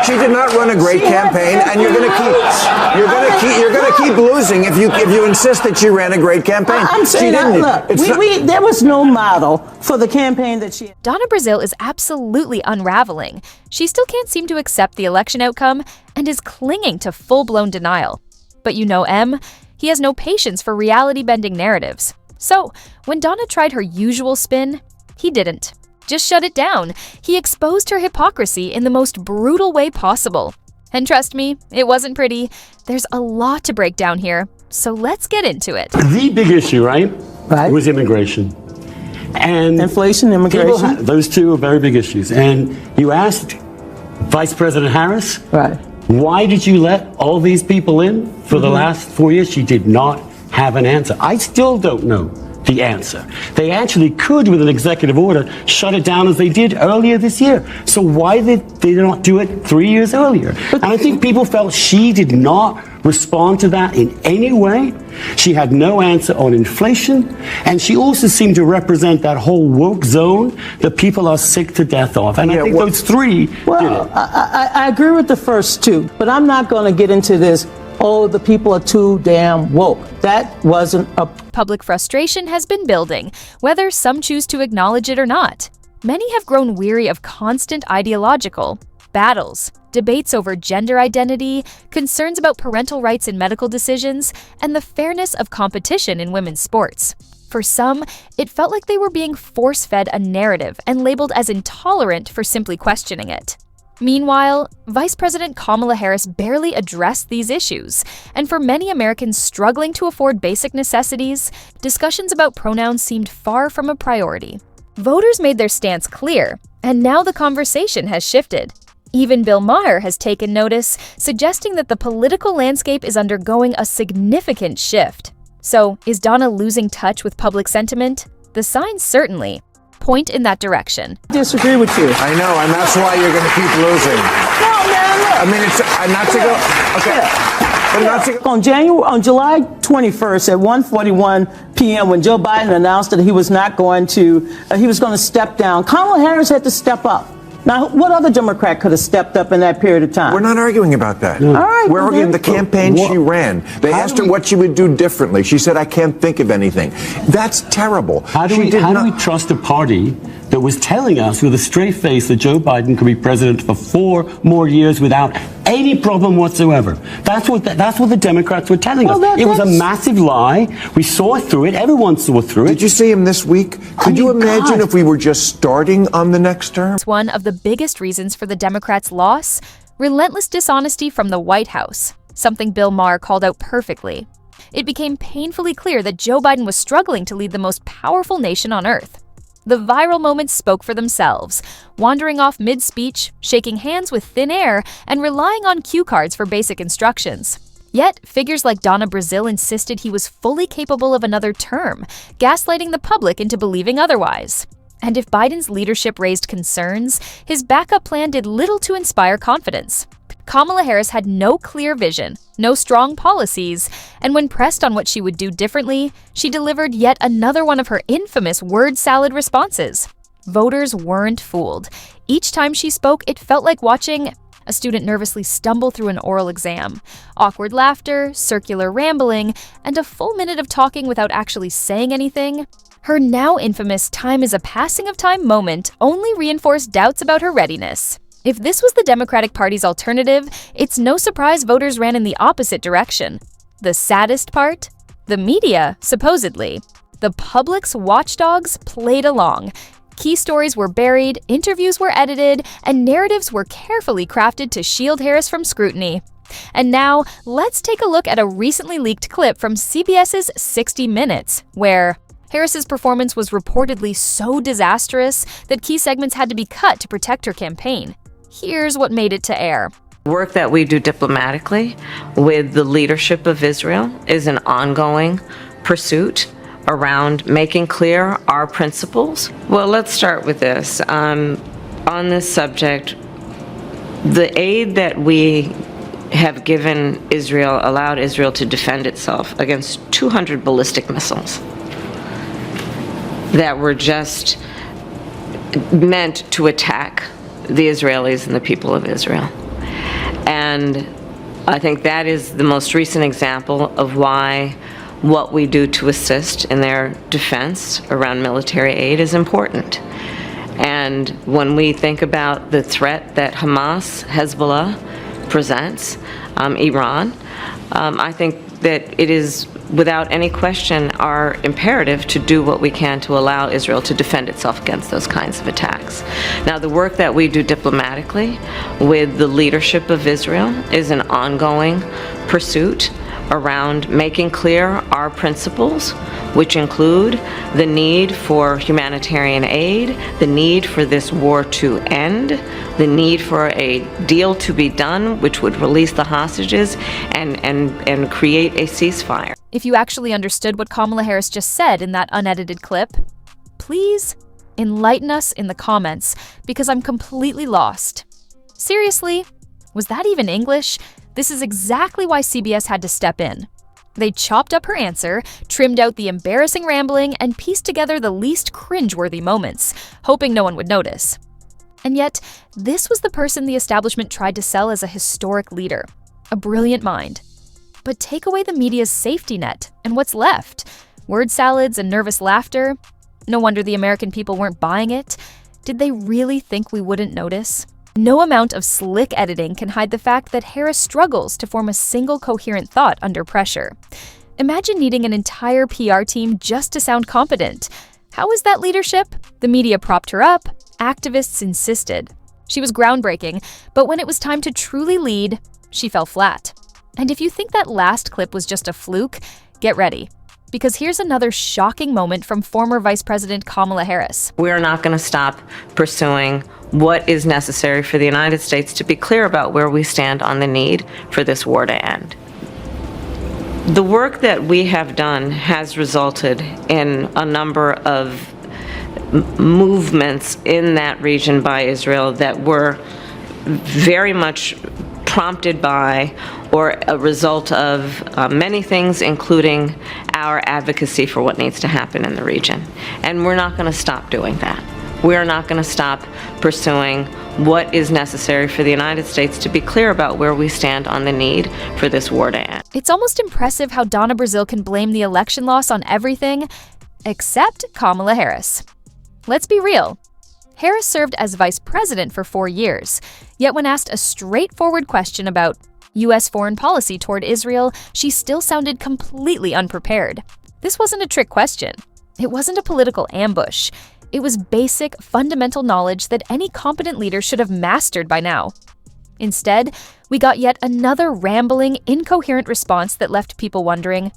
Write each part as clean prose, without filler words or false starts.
She did not run a great campaign, and you're going to keep losing if you insist that she ran a great campaign. I'm saying, look, there was no model for the campaign that she. Donna Brazile is absolutely unraveling. She still can't seem to accept the election outcome and is clinging to full-blown denial. But you know M, he has no patience for reality-bending narratives. So, when Donna tried her usual spin, he didn't. Just shut it down. He exposed her hypocrisy in the most brutal way possible. And trust me, it wasn't pretty. There's a lot to break down here, so let's get into it. The big issue, right, was immigration. And inflation, immigration. Those two are very big issues. And you asked Vice President Harris, why did you let all these people in for the last 4 years? She did not have an answer. I still don't know the answer. They actually could, with an executive order, shut it down as they did earlier this year. So why did they not do it 3 years earlier? And I think people felt she did not respond to that in any way. She had no answer on inflation, and she also seemed to represent that whole woke zone that people are sick to death of. And I think those three did it. I agree with the first two, but I'm not going to get into this, oh, the people are too damn woke. That wasn't a... Public frustration has been building, whether some choose to acknowledge it or not. Many have grown weary of constant ideological battles, debates over gender identity, concerns about parental rights in medical decisions, and the fairness of competition in women's sports. For some, it felt like they were being force-fed a narrative and labeled as intolerant for simply questioning it. Meanwhile, Vice President Kamala Harris barely addressed these issues, and for many Americans struggling to afford basic necessities, discussions about pronouns seemed far from a priority. Voters made their stance clear, and now the conversation has shifted. Even Bill Maher has taken notice, suggesting that the political landscape is undergoing a significant shift. So, is Donna losing touch with public sentiment? The signs certainly point in that direction. I disagree with you. I know, and that's why you're going to keep losing. No, man, look. I mean, it's not to go. Okay. But not to go. On July 21st at 1:41 p.m., when Joe Biden announced that he was going to step down, Kamala Harris had to step up. Now, what other Democrat could have stepped up in that period of time? We're not arguing about that. All right. We're arguing the campaign she ran. They asked her what she would do differently. She said, I can't think of anything. That's terrible. How do we trust a party that was telling us with a straight face that Joe Biden could be president for 4 more years without any problem whatsoever? That's what the Democrats were telling us. It was a massive lie. We saw through it. Everyone saw through it. Did you see him this week? Could you imagine if we were just starting on the next term? It's one of the biggest reasons for the Democrats' loss: relentless dishonesty from the White House, something Bill Maher called out perfectly. It became painfully clear that Joe Biden was struggling to lead the most powerful nation on earth. The viral moments spoke for themselves, wandering off mid-speech, shaking hands with thin air, and relying on cue cards for basic instructions. Yet, figures like Donna Brazile insisted he was fully capable of another term, gaslighting the public into believing otherwise. And if Biden's leadership raised concerns, his backup plan did little to inspire confidence. Kamala Harris had no clear vision, no strong policies, and when pressed on what she would do differently, she delivered yet another one of her infamous word salad responses. Voters weren't fooled. Each time she spoke, it felt like watching a student nervously stumble through an oral exam. Awkward laughter, circular rambling, and a full minute of talking without actually saying anything. Her now infamous time is a passing of time moment only reinforced doubts about her readiness. If this was the Democratic Party's alternative, it's no surprise voters ran in the opposite direction. The saddest part? The media, supposedly. The public's watchdogs played along. Key stories were buried, interviews were edited, and narratives were carefully crafted to shield Harris from scrutiny. And now, let's take a look at a recently leaked clip from CBS's 60 Minutes, where Harris's performance was reportedly so disastrous that key segments had to be cut to protect her campaign. Here's what made it to air. Work that we do diplomatically with the leadership of Israel is an ongoing pursuit around making clear our principles. Well, let's start with this. On this subject, the aid that we have given Israel allowed Israel to defend itself against 200 ballistic missiles that were just meant to attack the Israelis and the people of Israel. And I think that is the most recent example of why what we do to assist in their defense around military aid is important. And when we think about the threat that Hamas, Hezbollah presents, Iran, I think that it is without any question our imperative to do what we can to allow Israel to defend itself against those kinds of attacks. Now, the work that we do diplomatically with the leadership of Israel is an ongoing pursuit around making clear our principles, which include the need for humanitarian aid, the need for this war to end, the need for a deal to be done which would release the hostages and create a ceasefire. If you actually understood what Kamala Harris just said in that unedited clip, please enlighten us in the comments, because I'm completely lost. Seriously, was that even English? This is exactly why CBS had to step in. They chopped up her answer, trimmed out the embarrassing rambling, and pieced together the least cringeworthy moments, hoping no one would notice. And yet, this was the person the establishment tried to sell as a historic leader, a brilliant mind. But take away the media's safety net, and what's left? Word salads and nervous laughter? No wonder the American people weren't buying it. Did they really think we wouldn't notice? No amount of slick editing can hide the fact that Harris struggles to form a single coherent thought under pressure. Imagine needing an entire PR team just to sound competent. How is that leadership? The media propped her up, activists insisted. She was groundbreaking, but when it was time to truly lead, she fell flat. And if you think that last clip was just a fluke, get ready. Because here's another shocking moment from former Vice President Kamala Harris. We're not going to stop pursuing what is necessary for the United States to be clear about where we stand on the need for this war to end. The work that we have done has resulted in a number of movements in that region by Israel that were very much prompted by or a result of many things, including our advocacy for what needs to happen in the region. And we're not going to stop doing that. We're not going to stop pursuing what is necessary for the United States to be clear about where we stand on the need for this war to end. It's almost impressive how Donna Brazile can blame the election loss on everything except Kamala Harris. Let's be real. Harris served as vice president for 4 years, yet when asked a straightforward question about U.S. foreign policy toward Israel, she still sounded completely unprepared. This wasn't a trick question. It wasn't a political ambush. It was basic, fundamental knowledge that any competent leader should have mastered by now. Instead, we got yet another rambling, incoherent response that left people wondering,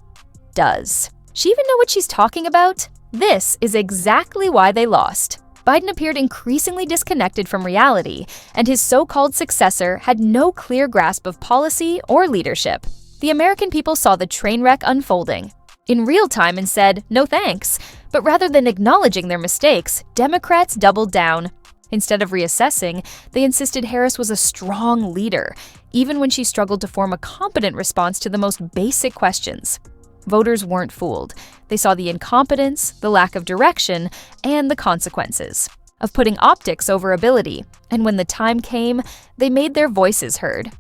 does she even know what she's talking about? This is exactly why they lost. Biden appeared increasingly disconnected from reality, and his so-called successor had no clear grasp of policy or leadership. The American people saw the train wreck unfolding in real time and said, no thanks. But rather than acknowledging their mistakes, Democrats doubled down. Instead of reassessing, they insisted Harris was a strong leader, even when she struggled to form a competent response to the most basic questions. Voters weren't fooled. They saw the incompetence, the lack of direction, and the consequences of putting optics over ability. And when the time came, they made their voices heard.